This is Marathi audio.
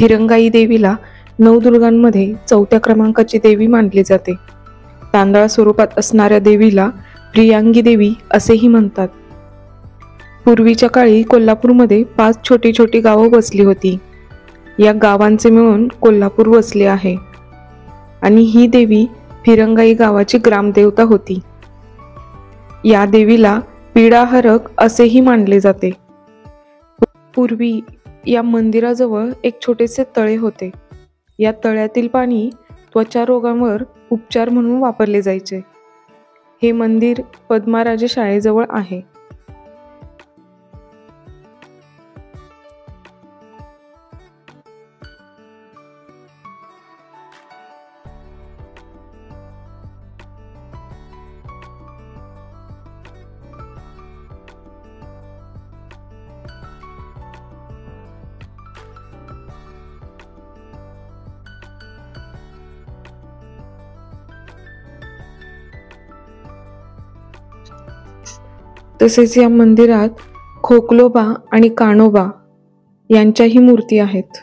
फिरंगाई देवीला नवदुर्गांमध्ये 4थ्या क्रमांकाची देवी मानली जाते। तांदळा स्वरूपात असणाऱ्या देवीला प्रियांगी देवी असेही म्हणतात। पूर्वीच्या काळी कोल्हापूरमध्ये 5 छोटी छोटी गावं बसली होती। या गावांचे मिळून कोल्हापूर वसले आहे आणि ही देवी फिरंगाई गावाची ग्रामदेवता होती। या देवीला पीडाहरक असेही मानले जाते। पूर्वी या मंदिराजवळ एक छोटेसे तळे होते। या तळ्यातील पाणी त्वचा रोगांवर उपचार म्हणून वापरले जायचे। हे मंदिर पद्माराजे शाळेजवळ आहे। तसेच या मंदिरात खोकलोबा आणि कानोबा यांच्याही मूर्ती आहेत।